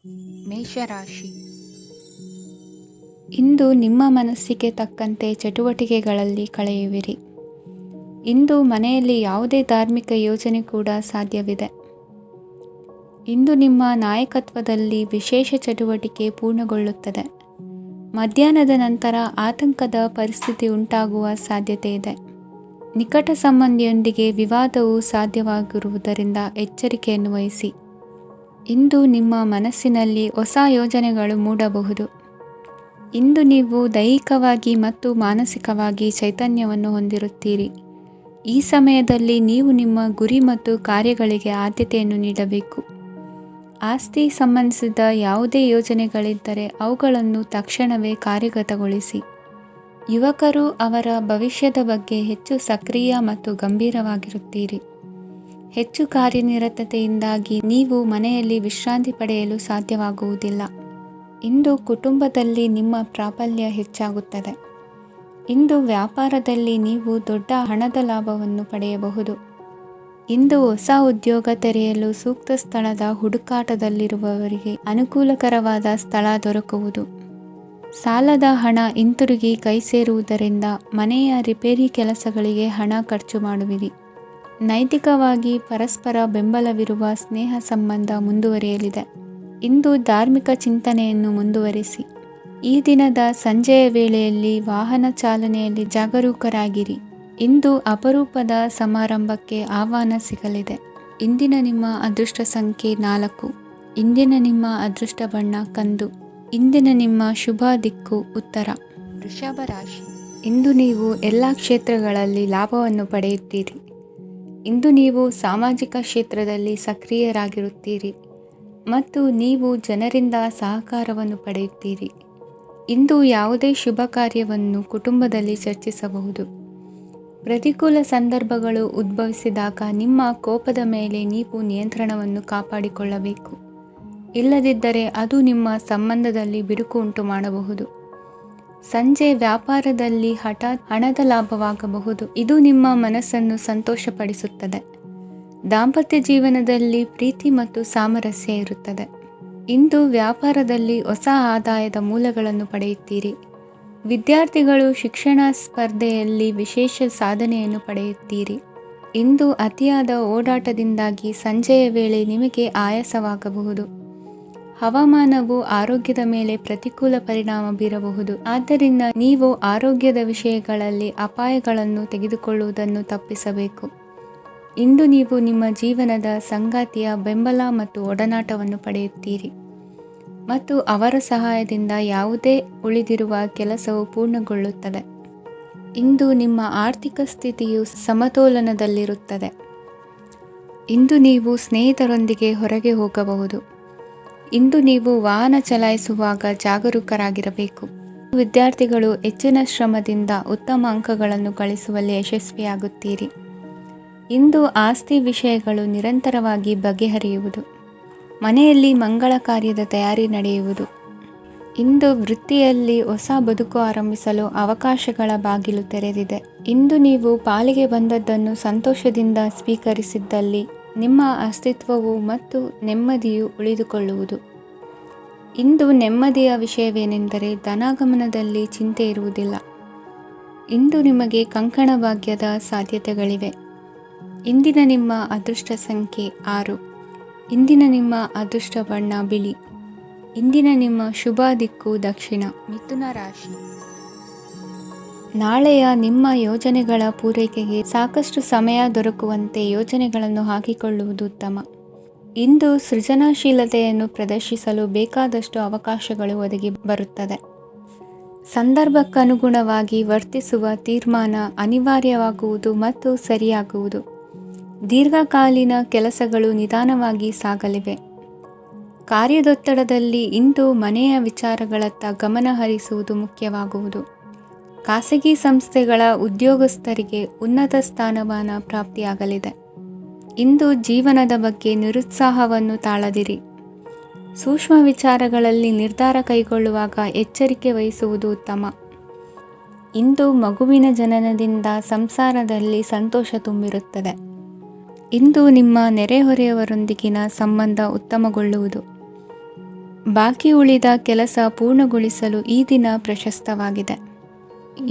ಮೇಷರಾಶಿ. ಇಂದು ನಿಮ್ಮ ಮನಸ್ಸಿಗೆ ತಕ್ಕಂತೆ ಚಟುವಟಿಕೆಗಳಲ್ಲಿ ಕಳೆಯುವಿರಿ. ಇಂದು ಮನೆಯಲ್ಲಿ ಯಾವುದೇ ಧಾರ್ಮಿಕ ಯೋಜನೆ ಕೂಡ ಸಾಧ್ಯವಿದೆ. ಇಂದು ನಿಮ್ಮ ನಾಯಕತ್ವದಲ್ಲಿ ವಿಶೇಷ ಚಟುವಟಿಕೆ ಪೂರ್ಣಗೊಳ್ಳುತ್ತದೆ. ಮಧ್ಯಾಹ್ನದ ನಂತರ ಆತಂಕದ ಪರಿಸ್ಥಿತಿ ಉಂಟಾಗುವ ಸಾಧ್ಯತೆ ಇದೆ. ನಿಕಟ ಸಂಬಂಧಿಯೊಂದಿಗೆ ವಿವಾದವು ಸಾಧ್ಯವಾಗಿರುವುದರಿಂದ ಎಚ್ಚರಿಕೆಯನ್ನು ವಹಿಸಿ. ಇಂದು ನಿಮ್ಮ ಮನಸ್ಸಿನಲ್ಲಿ ಹೊಸ ಯೋಜನೆಗಳು ಮೂಡಬಹುದು. ಇಂದು ನೀವು ದೈಹಿಕವಾಗಿ ಮತ್ತು ಮಾನಸಿಕವಾಗಿ ಚೈತನ್ಯವನ್ನು ಹೊಂದಿರುತ್ತೀರಿ. ಈ ಸಮಯದಲ್ಲಿ ನೀವು ನಿಮ್ಮ ಗುರಿ ಮತ್ತು ಕಾರ್ಯಗಳಿಗೆ ಆದ್ಯತೆಯನ್ನು ನೀಡಬೇಕು. ಆಸ್ತಿ ಸಂಬಂಧಿಸಿದ ಯಾವುದೇ ಯೋಜನೆಗಳಿದ್ದರೆ ಅವುಗಳನ್ನು ತಕ್ಷಣವೇ ಕಾರ್ಯಗತಗೊಳಿಸಿ. ಯುವಕರು ಅವರ ಭವಿಷ್ಯದ ಬಗ್ಗೆ ಹೆಚ್ಚು ಸಕ್ರಿಯ ಮತ್ತು ಗಂಭೀರವಾಗಿರುತ್ತೀರಿ. ಹೆಚ್ಚು ಕಾರ್ಯನಿರತತೆಯಿಂದಾಗಿ ನೀವು ಮನೆಯಲ್ಲಿ ವಿಶ್ರಾಂತಿ ಪಡೆಯಲು ಸಾಧ್ಯವಾಗುವುದಿಲ್ಲ. ಇಂದು ಕುಟುಂಬದಲ್ಲಿ ನಿಮ್ಮ ಪ್ರಾಬಲ್ಯ ಹೆಚ್ಚಾಗುತ್ತದೆ. ಇಂದು ವ್ಯಾಪಾರದಲ್ಲಿ ನೀವು ದೊಡ್ಡ ಹಣದ ಲಾಭವನ್ನು ಪಡೆಯಬಹುದು. ಇಂದು ಹೊಸ ಉದ್ಯೋಗ ತೆರೆಯಲು ಸೂಕ್ತ ಸ್ಥಳದ ಹುಡುಕಾಟದಲ್ಲಿರುವವರಿಗೆ ಅನುಕೂಲಕರವಾದ ಸ್ಥಳ ದೊರಕುವುದು. ಸಾಲದ ಹಣ ಹಿಂತಿರುಗಿ ಕೈ ಸೇರುವುದರಿಂದ ಮನೆಯ ರಿಪೇರಿ ಕೆಲಸಗಳಿಗೆ ಹಣ ಖರ್ಚು ಮಾಡುವಿರಿ. ನೈತಿಕವಾಗಿ ಪರಸ್ಪರ ಬೆಂಬಲವಿರುವ ಸ್ನೇಹ ಸಂಬಂಧ ಮುಂದುವರಿಯಲಿದೆ. ಇಂದು ಧಾರ್ಮಿಕ ಚಿಂತನೆಯನ್ನು ಮುಂದುವರಿಸಿ. ಈ ದಿನದ ಸಂಜೆಯ ವೇಳೆಯಲ್ಲಿ ವಾಹನ ಚಾಲನೆಯಲ್ಲಿ ಜಾಗರೂಕರಾಗಿರಿ. ಇಂದು ಅಪರೂಪದ ಸಮಾರಂಭಕ್ಕೆ ಆಹ್ವಾನ ಸಿಗಲಿದೆ. ಇಂದಿನ ನಿಮ್ಮ ಅದೃಷ್ಟ ಸಂಖ್ಯೆ 4. ಇಂದಿನ ನಿಮ್ಮ ಅದೃಷ್ಟ ಬಣ್ಣ ಕಂದು. ಇಂದಿನ ನಿಮ್ಮ ಶುಭ ದಿಕ್ಕು ಉತ್ತರ. ವೃಷಭ ರಾಶಿ. ಇಂದು ನೀವು ಎಲ್ಲ ಕ್ಷೇತ್ರಗಳಲ್ಲಿ ಲಾಭವನ್ನು ಪಡೆಯುತ್ತೀರಿ. ಇಂದು ನೀವು ಸಾಮಾಜಿಕ ಕ್ಷೇತ್ರದಲ್ಲಿ ಸಕ್ರಿಯರಾಗಿರುತ್ತೀರಿ ಮತ್ತು ನೀವು ಜನರಿಂದ ಸಹಕಾರವನ್ನು ಪಡೆಯುತ್ತೀರಿ. ಇಂದು ಯಾವುದೇ ಶುಭ ಕಾರ್ಯವನ್ನು ಕುಟುಂಬದಲ್ಲಿ ಚರ್ಚಿಸಬಹುದು. ಪ್ರತಿಕೂಲ ಸಂದರ್ಭಗಳು ಉದ್ಭವಿಸಿದಾಗ ನಿಮ್ಮ ಕೋಪದ ಮೇಲೆ ನೀವು ನಿಯಂತ್ರಣವನ್ನು ಕಾಪಾಡಿಕೊಳ್ಳಬೇಕು. ಇಲ್ಲದಿದ್ದರೆ ಅದು ನಿಮ್ಮ ಸಂಬಂಧದಲ್ಲಿ ಬಿರುಕು ಉಂಟು ಮಾಡಬಹುದು. ಸಂಜೆ ವ್ಯಾಪಾರದಲ್ಲಿ ಹಠಾತ್ ಹಣದ ಲಾಭವಾಗಬಹುದು. ಇದು ನಿಮ್ಮ ಮನಸ್ಸನ್ನು ಸಂತೋಷಪಡಿಸುತ್ತದೆ. ದಾಂಪತ್ಯ ಜೀವನದಲ್ಲಿ ಪ್ರೀತಿ ಮತ್ತು ಸಾಮರಸ್ಯ ಇರುತ್ತದೆ. ಇಂದು ವ್ಯಾಪಾರದಲ್ಲಿ ಹೊಸ ಆದಾಯದ ಮೂಲಗಳನ್ನು ಪಡೆಯುತ್ತೀರಿ. ವಿದ್ಯಾರ್ಥಿಗಳು ಶಿಕ್ಷಣ ಸ್ಪರ್ಧೆಯಲ್ಲಿ ವಿಶೇಷ ಸಾಧನೆಯನ್ನು ಪಡೆಯುತ್ತೀರಿ. ಇಂದು ಅತಿಯಾದ ಓಡಾಟದಿಂದಾಗಿ ಸಂಜೆಯ ವೇಳೆ ನಿಮಗೆ ಆಯಾಸವಾಗಬಹುದು. ಹವಾಮಾನವು ಆರೋಗ್ಯದ ಮೇಲೆ ಪ್ರತಿಕೂಲ ಪರಿಣಾಮ ಬೀರಬಹುದು. ಆದ್ದರಿಂದ ನೀವು ಆರೋಗ್ಯದ ವಿಷಯಗಳಲ್ಲಿ ಅಪಾಯಗಳನ್ನು ತೆಗೆದುಕೊಳ್ಳುವುದನ್ನು ತಪ್ಪಿಸಬೇಕು. ಇಂದು ನೀವು ನಿಮ್ಮ ಜೀವನದ ಸಂಗಾತಿಯ ಬೆಂಬಲ ಮತ್ತು ಒಡನಾಟವನ್ನು ಪಡೆಯುತ್ತೀರಿ ಮತ್ತು ಅವರ ಸಹಾಯದಿಂದ ಯಾವುದೇ ಉಳಿದಿರುವ ಕೆಲಸವು ಪೂರ್ಣಗೊಳ್ಳುತ್ತದೆ. ಇಂದು ನಿಮ್ಮ ಆರ್ಥಿಕ ಸ್ಥಿತಿಯು ಸಮತೋಲನದಲ್ಲಿರುತ್ತದೆ. ಇಂದು ನೀವು ಸ್ನೇಹಿತರೊಂದಿಗೆ ಹೊರಗೆ ಹೋಗಬಹುದು. ಇಂದು ನೀವು ವಾಹನ ಚಲಾಯಿಸುವಾಗ ಜಾಗರೂಕರಾಗಿರಬೇಕು. ವಿದ್ಯಾರ್ಥಿಗಳು ಹೆಚ್ಚಿನ ಶ್ರಮದಿಂದ ಉತ್ತಮ ಅಂಕಗಳನ್ನು ಗಳಿಸುವಲ್ಲಿ ಯಶಸ್ವಿಯಾಗುತ್ತೀರಿ. ಇಂದು ಆಸ್ತಿ ವಿಷಯಗಳು ನಿರಂತರವಾಗಿ ಬಗೆಹರಿಯುವುದು. ಮನೆಯಲ್ಲಿ ಮಂಗಳ ಕಾರ್ಯದ ತಯಾರಿ ನಡೆಯುವುದು. ಇಂದು ವೃತ್ತಿಯಲ್ಲಿ ಹೊಸ ಬದುಕು ಆರಂಭಿಸಲು ಅವಕಾಶಗಳ ಬಾಗಿಲು ತೆರೆದಿದೆ. ಇಂದು ನೀವು ಪಾಲಿಗೆ ಬಂದದ್ದನ್ನು ಸಂತೋಷದಿಂದ ಸ್ವೀಕರಿಸಿದ್ದಲ್ಲಿ ನಿಮ್ಮ ಅಸ್ತಿತ್ವವು ಮತ್ತು ನೆಮ್ಮದಿಯು ಉಳಿದುಕೊಳ್ಳುವುದು. ಇಂದು ನೆಮ್ಮದಿಯ ವಿಷಯವೇನೆಂದರೆ ಧನಾಗಮನದಲ್ಲಿ ಚಿಂತೆ ಇರುವುದಿಲ್ಲ. ಇಂದು ನಿಮಗೆ ಕಂಕಣ ಭಾಗ್ಯದ ಸಾಧ್ಯತೆಗಳಿವೆ. ಇಂದಿನ ನಿಮ್ಮ ಅದೃಷ್ಟ ಸಂಖ್ಯೆ 6. ಇಂದಿನ ನಿಮ್ಮ ಅದೃಷ್ಟ ಬಣ್ಣ ಬಿಳಿ. ಇಂದಿನ ನಿಮ್ಮ ಶುಭ ದಿಕ್ಕು ದಕ್ಷಿಣ. ಮಿಥುನ ರಾಶಿ. ನಾಳೆಯ ನಿಮ್ಮ ಯೋಜನೆಗಳ ಪೂರೈಕೆಗೆ ಸಾಕಷ್ಟು ಸಮಯ ದೊರಕುವಂತೆ ಯೋಜನೆಗಳನ್ನು ಹಾಕಿಕೊಳ್ಳುವುದು ಉತ್ತಮ. ಇಂದು ಸೃಜನಶೀಲತೆಯನ್ನು ಪ್ರದರ್ಶಿಸಲು ಬೇಕಾದಷ್ಟು ಅವಕಾಶಗಳು ಒದಗಿ ಬರುತ್ತದೆ. ಸಂದರ್ಭಕ್ಕನುಗುಣವಾಗಿ ವರ್ತಿಸುವ ತೀರ್ಮಾನ ಅನಿವಾರ್ಯವಾಗುವುದು ಮತ್ತು ಸರಿಯಾಗುವುದು. ದೀರ್ಘಕಾಲೀನ ಕೆಲಸಗಳು ನಿಧಾನವಾಗಿ ಸಾಗಲಿವೆ. ಕಾರ್ಯದೊತ್ತಡದಲ್ಲಿ ಇಂದು ಮನೆಯ ವಿಚಾರಗಳತ್ತ ಗಮನ ಹರಿಸುವುದು ಮುಖ್ಯವಾಗುವುದು. ಖಾಸಗಿ ಸಂಸ್ಥೆಗಳ ಉದ್ಯೋಗಸ್ಥರಿಗೆ ಉನ್ನತ ಸ್ಥಾನಮಾನ ಪ್ರಾಪ್ತಿಯಾಗಲಿದೆ. ಇಂದು ಜೀವನದ ಬಗ್ಗೆ ನಿರುತ್ಸಾಹವನ್ನು ತಾಳದಿರಿ. ಸೂಕ್ಷ್ಮ ವಿಚಾರಗಳಲ್ಲಿ ನಿರ್ಧಾರ ಕೈಗೊಳ್ಳುವಾಗ ಎಚ್ಚರಿಕೆ ವಹಿಸುವುದು ಉತ್ತಮ. ಇಂದು ಮಗುವಿನ ಜನನದಿಂದ ಸಂಸಾರದಲ್ಲಿ ಸಂತೋಷ ತುಂಬಿರುತ್ತದೆ. ಇಂದು ನಿಮ್ಮ ನೆರೆಹೊರೆಯವರೊಂದಿಗಿನ ಸಂಬಂಧ ಉತ್ತಮಗೊಳ್ಳುವುದು. ಬಾಕಿ ಉಳಿದ ಕೆಲಸ ಪೂರ್ಣಗೊಳಿಸಲು ಈ ದಿನ ಪ್ರಶಸ್ತವಾಗಿದೆ.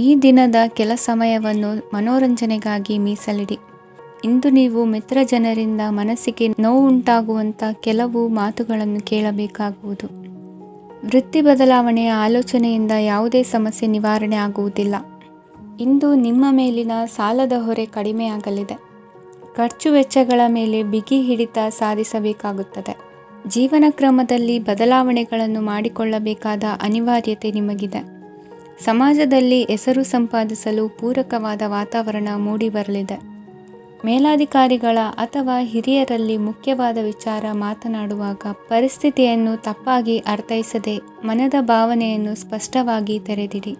ಈ ದಿನದ ಕೆಲ ಸಮಯವನ್ನು ಮನೋರಂಜನೆಗಾಗಿ ಮೀಸಲಿಡಿ. ಇಂದು ನೀವು ಮಿತ್ರ ಜನರಿಂದ ಮನಸ್ಸಿಗೆ ನೋವುಂಟಾಗುವಂಥ ಕೆಲವು ಮಾತುಗಳನ್ನು ಕೇಳಬೇಕಾಗುವುದು. ವೃತ್ತಿ ಬದಲಾವಣೆಯ ಆಲೋಚನೆಯಿಂದ ಯಾವುದೇ ಸಮಸ್ಯೆ ನಿವಾರಣೆ ಆಗುವುದಿಲ್ಲ. ಇಂದು ನಿಮ್ಮ ಮೇಲಿನ ಸಾಲದ ಹೊರೆ ಕಡಿಮೆಯಾಗಲಿದೆ. ಖರ್ಚು ವೆಚ್ಚಗಳ ಮೇಲೆ ಬಿಗಿ ಹಿಡಿತ ಸಾಧಿಸಬೇಕಾಗುತ್ತದೆ. ಜೀವನ ಕ್ರಮದಲ್ಲಿ ಬದಲಾವಣೆಗಳನ್ನು ಮಾಡಿಕೊಳ್ಳಬೇಕಾದ ಅನಿವಾರ್ಯತೆ ನಿಮಗಿದೆ. ಸಮಾಜದಲ್ಲಿ ಹೆಸರು ಸಂಪಾದಿಸಲು ಪೂರಕವಾದ ವಾತಾವರಣ ಮೂಡಿಬರಲಿದೆ. ಮೇಲಾಧಿಕಾರಿಗಳ ಅಥವಾ ಹಿರಿಯರಲ್ಲಿ ಮುಖ್ಯವಾದ ವಿಚಾರ ಮಾತನಾಡುವಾಗ ಪರಿಸ್ಥಿತಿಯನ್ನು ತಪ್ಪಾಗಿ ಅರ್ಥೈಸದೆ ಮನದ ಭಾವನೆಯನ್ನು ಸ್ಪಷ್ಟವಾಗಿ ತೆರೆದಿಡಿ.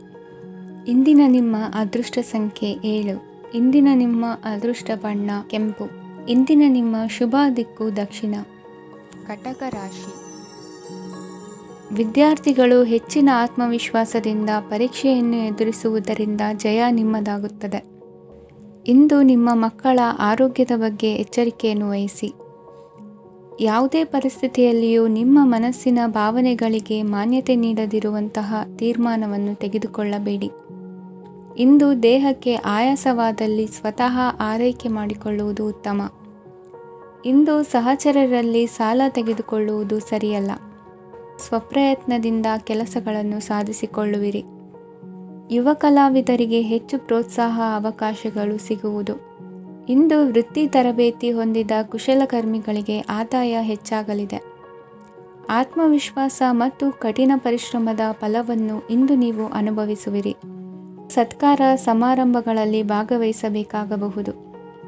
ಇಂದಿನ ನಿಮ್ಮ ಅದೃಷ್ಟ ಸಂಖ್ಯೆ 7. ಇಂದಿನ ನಿಮ್ಮ ಅದೃಷ್ಟ ಬಣ್ಣ ಕೆಂಪು. ಇಂದಿನ ನಿಮ್ಮ ಶುಭ ದಿಕ್ಕು ದಕ್ಷಿಣ. ಕಟಕ ರಾಶಿ. ವಿದ್ಯಾರ್ಥಿಗಳು ಹೆಚ್ಚಿನ ಆತ್ಮವಿಶ್ವಾಸದಿಂದ ಪರೀಕ್ಷೆಯನ್ನು ಎದುರಿಸುವುದರಿಂದ ಜಯ ನಿಮ್ಮದಾಗುತ್ತದೆ. ಇಂದು ನಿಮ್ಮ ಮಕ್ಕಳ ಆರೋಗ್ಯದ ಬಗ್ಗೆ ಎಚ್ಚರಿಕೆಯನ್ನು ವಹಿಸಿ. ಯಾವುದೇ ಪರಿಸ್ಥಿತಿಯಲ್ಲಿಯೂ ನಿಮ್ಮ ಮನಸ್ಸಿನ ಭಾವನೆಗಳಿಗೆ ಮಾನ್ಯತೆ ನೀಡದಿರುವಂತಹ ತೀರ್ಮಾನವನ್ನು ತೆಗೆದುಕೊಳ್ಳಬೇಡಿ. ಇಂದು ದೇಹಕ್ಕೆ ಆಯಾಸವಾದಲ್ಲಿ ಸ್ವತಃ ಆರೈಕೆ ಮಾಡಿಕೊಳ್ಳುವುದು ಉತ್ತಮ. ಇಂದು ಸಹಚರರಲ್ಲಿ ಸಾಲ ತೆಗೆದುಕೊಳ್ಳುವುದು ಸರಿಯಲ್ಲ. ಸ್ವಪ್ರಯತ್ನದಿಂದ ಕೆಲಸಗಳನ್ನು ಸಾಧಿಸಿಕೊಳ್ಳುವಿರಿ. ಯುವ ಕಲಾವಿದರಿಗೆ ಹೆಚ್ಚು ಪ್ರೋತ್ಸಾಹ ಅವಕಾಶಗಳು ಸಿಗುವುದು. ಇಂದು ವೃತ್ತಿ ತರಬೇತಿ ಹೊಂದಿದ ಕುಶಲಕರ್ಮಿಗಳಿಗೆ ಆದಾಯ ಹೆಚ್ಚಾಗಲಿದೆ. ಆತ್ಮವಿಶ್ವಾಸ ಮತ್ತು ಕಠಿಣ ಪರಿಶ್ರಮದ ಫಲವನ್ನು ಇಂದು ನೀವು ಅನುಭವಿಸುವಿರಿ. ಸತ್ಕಾರ ಸಮಾರಂಭಗಳಲ್ಲಿ ಭಾಗವಹಿಸಬೇಕಾಗಬಹುದು.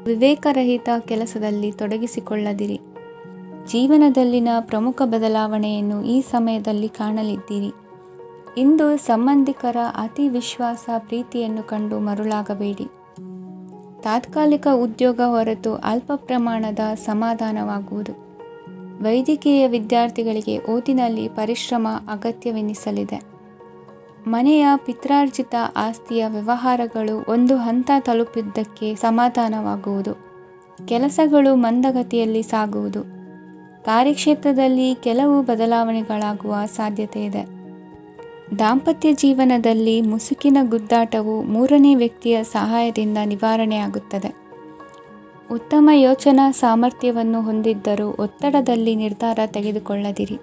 ವಿವೇಕರಹಿತ ಕೆಲಸದಲ್ಲಿ ತೊಡಗಿಸಿಕೊಳ್ಳದಿರಿ. ಜೀವನದಲ್ಲಿನ ಪ್ರಮುಖ ಬದಲಾವಣೆಯನ್ನು ಈ ಸಮಯದಲ್ಲಿ ಕಾಣಲಿದ್ದೀರಿ. ಇಂದು ಸಂಬಂಧಿಕರ ಅತಿ ವಿಶ್ವಾಸ ಪ್ರೀತಿಯನ್ನು ಕಂಡು ಮರುಳಾಗಬೇಡಿ. ತಾತ್ಕಾಲಿಕ ಉದ್ಯೋಗ ಹೊರತು ಅಲ್ಪ ಪ್ರಮಾಣದ ಸಮಾಧಾನವಾಗುವುದು. ವೈದ್ಯಕೀಯ ವಿದ್ಯಾರ್ಥಿಗಳಿಗೆ ಓದಿನಲ್ಲಿ ಪರಿಶ್ರಮ ಅಗತ್ಯವೆನಿಸಲಿದೆ. ಮನೆಯ ಪಿತ್ರಾರ್ಜಿತ ಆಸ್ತಿಯ ವ್ಯವಹಾರಗಳು ಒಂದು ಹಂತ ತಲುಪಿದ್ದಕ್ಕೆ ಸಮಾಧಾನವಾಗುವುದು. ಕೆಲಸಗಳು ಮಂದಗತಿಯಲ್ಲಿ ಸಾಗುವುದು. ಕಾರ್ಯಕ್ಷೇತ್ರದಲ್ಲಿ ಕೆಲವು ಬದಲಾವಣೆಗಳಾಗುವ ಸಾಧ್ಯತೆ ಇದೆ. ದಾಂಪತ್ಯ ಜೀವನದಲ್ಲಿ ಮುಸುಕಿನ ಗುದ್ದಾಟವು ಮೂರನೇ ವ್ಯಕ್ತಿಯ ಸಹಾಯದಿಂದ ನಿವಾರಣೆಯಾಗುತ್ತದೆ. ಉತ್ತಮ ಯೋಚನಾ ಸಾಮರ್ಥ್ಯವನ್ನು ಹೊಂದಿದ್ದರೂ ಒತ್ತಡದಲ್ಲಿ ನಿರ್ಧಾರ ತೆಗೆದುಕೊಳ್ಳದಿರಿ.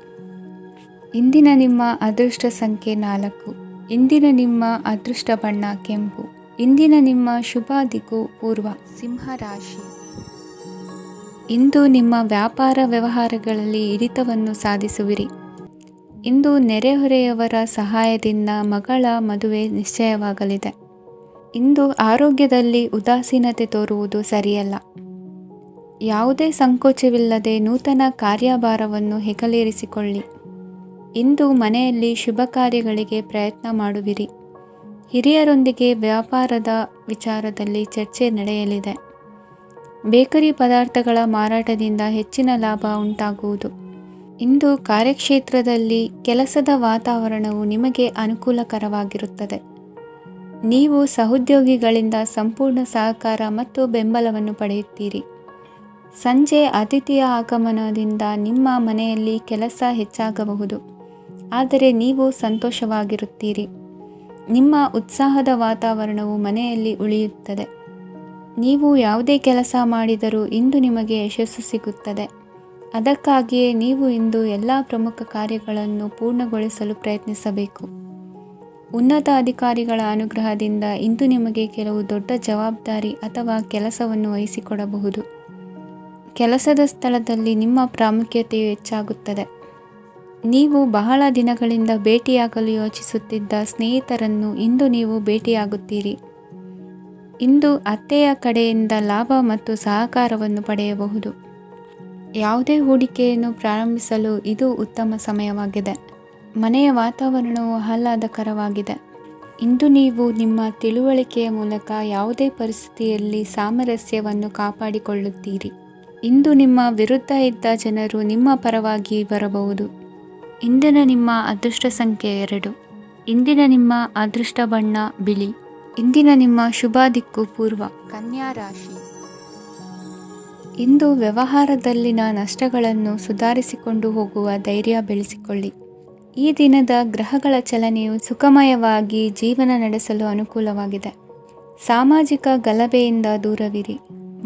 ಇಂದಿನ ನಿಮ್ಮ ಅದೃಷ್ಟ ಸಂಖ್ಯೆ 4. ಇಂದಿನ ನಿಮ್ಮ ಅದೃಷ್ಟ ಬಣ್ಣ ಕೆಂಪು. ಇಂದಿನ ನಿಮ್ಮ ಶುಭ ದಿಕ್ಕು ಪೂರ್ವ. ಸಿಂಹ ರಾಶಿ. ಇಂದು ನಿಮ್ಮ ವ್ಯಾಪಾರ ವ್ಯವಹಾರಗಳಲ್ಲಿ ಹಿಡಿತವನ್ನು ಸಾಧಿಸುವಿರಿ. ಇಂದು ನೆರೆಹೊರೆಯವರ ಸಹಾಯದಿಂದ ಮಗಳ ಮದುವೆ ನಿಶ್ಚಯವಾಗಲಿದೆ. ಇಂದು ಆರೋಗ್ಯದಲ್ಲಿ ಉದಾಸೀನತೆ ತೋರುವುದು ಸರಿಯಲ್ಲ. ಯಾವುದೇ ಸಂಕೋಚವಿಲ್ಲದೆ ನೂತನ ಕಾರ್ಯಭಾರವನ್ನು ಹೆಗಲೇರಿಸಿಕೊಳ್ಳಿ. ಇಂದು ಮನೆಯಲ್ಲಿ ಶುಭ ಕಾರ್ಯಗಳಿಗೆ ಪ್ರಯತ್ನ ಮಾಡುವಿರಿ. ಹಿರಿಯರೊಂದಿಗೆ ವ್ಯಾಪಾರದ ವಿಚಾರದಲ್ಲಿ ಚರ್ಚೆ ನಡೆಯಲಿದೆ. ಬೇಕರಿ ಪದಾರ್ಥಗಳ ಮಾರಾಟದಿಂದ ಹೆಚ್ಚಿನ ಲಾಭ ಉಂಟಾಗುವುದು. ಇಂದು ಕಾರ್ಯಕ್ಷೇತ್ರದಲ್ಲಿ ಕೆಲಸದ ವಾತಾವರಣವು ನಿಮಗೆ ಅನುಕೂಲಕರವಾಗಿರುತ್ತದೆ. ನೀವು ಸಹೋದ್ಯೋಗಿಗಳಿಂದ ಸಂಪೂರ್ಣ ಸಹಕಾರ ಮತ್ತು ಬೆಂಬಲವನ್ನು ಪಡೆಯುತ್ತೀರಿ. ಸಂಜೆ ಅತಿಥಿಯ ಆಗಮನದಿಂದ ನಿಮ್ಮ ಮನೆಯಲ್ಲಿ ಕೆಲಸ ಹೆಚ್ಚಾಗಬಹುದು, ಆದರೆ ನೀವು ಸಂತೋಷವಾಗಿರುತ್ತೀರಿ. ನಿಮ್ಮ ಉತ್ಸಾಹದ ವಾತಾವರಣವು ಮನೆಯಲ್ಲಿ ಉಳಿಯುತ್ತದೆ. ನೀವು ಯಾವುದೇ ಕೆಲಸ ಮಾಡಿದರೂ ಇಂದು ನಿಮಗೆ ಯಶಸ್ಸು ಸಿಗುತ್ತದೆ. ಅದಕ್ಕಾಗಿಯೇ ನೀವು ಇಂದು ಎಲ್ಲ ಪ್ರಮುಖ ಕಾರ್ಯಗಳನ್ನು ಪೂರ್ಣಗೊಳಿಸಲು ಪ್ರಯತ್ನಿಸಬೇಕು. ಉನ್ನತ ಅಧಿಕಾರಿಗಳ ಅನುಗ್ರಹದಿಂದ ಇಂದು ನಿಮಗೆ ಕೆಲವು ದೊಡ್ಡ ಜವಾಬ್ದಾರಿ ಅಥವಾ ಕೆಲಸವನ್ನು ವಹಿಸಿಕೊಡಬಹುದು. ಕೆಲಸದ ಸ್ಥಳದಲ್ಲಿ ನಿಮ್ಮ ಪ್ರಾಮುಖ್ಯತೆಯು ಹೆಚ್ಚಾಗುತ್ತದೆ. ನೀವು ಬಹಳ ದಿನಗಳಿಂದ ಭೇಟಿಯಾಗಲು ಯೋಚಿಸುತ್ತಿದ್ದ ಸ್ನೇಹಿತರನ್ನು ಇಂದು ನೀವು ಭೇಟಿಯಾಗುತ್ತೀರಿ. ಇಂದು ಅತ್ತೆಯ ಕಡೆಯಿಂದ ಲಾಭ ಮತ್ತು ಸಹಕಾರವನ್ನು ಪಡೆಯಬಹುದು. ಯಾವುದೇ ಹೂಡಿಕೆಯನ್ನು ಪ್ರಾರಂಭಿಸಲು ಇದು ಉತ್ತಮ ಸಮಯವಾಗಿದೆ. ಮನೆಯ ವಾತಾವರಣವು ಆಹ್ಲಾದಕರವಾಗಿದೆ. ಇಂದು ನೀವು ನಿಮ್ಮ ತಿಳುವಳಿಕೆಯ ಮೂಲಕ ಯಾವುದೇ ಪರಿಸ್ಥಿತಿಯಲ್ಲಿ ಸಾಮರಸ್ಯವನ್ನು ಕಾಪಾಡಿಕೊಳ್ಳುತ್ತೀರಿ. ಇಂದು ನಿಮ್ಮ ವಿರುದ್ಧ ಇದ್ದ ಜನರು ನಿಮ್ಮ ಪರವಾಗಿ ಬರಬಹುದು. ಇಂದಿನ ನಿಮ್ಮ ಅದೃಷ್ಟ ಸಂಖ್ಯೆ 2. ಇಂದಿನ ನಿಮ್ಮ ಅದೃಷ್ಟ ಬಣ್ಣ ಬಿಳಿ. ಇಂದಿನ ನಿಮ್ಮ ಶುಭ ದಿಕ್ಕು ಪೂರ್ವ. ಕನ್ಯಾ ರಾಶಿ. ಇಂದು ವ್ಯವಹಾರದಲ್ಲಿನ ನಷ್ಟಗಳನ್ನು ಸುಧಾರಿಸಿಕೊಂಡು ಹೋಗುವ ಧೈರ್ಯ ಬೆಳೆಸಿಕೊಳ್ಳಿ. ಈ ದಿನದ ಗ್ರಹಗಳ ಚಲನೆಯು ಸುಖಮಯವಾಗಿ ಜೀವನ ನಡೆಸಲು ಅನುಕೂಲವಾಗಿದೆ. ಸಾಮಾಜಿಕ ಗಲಭೆಯಿಂದ ದೂರವಿರಿ.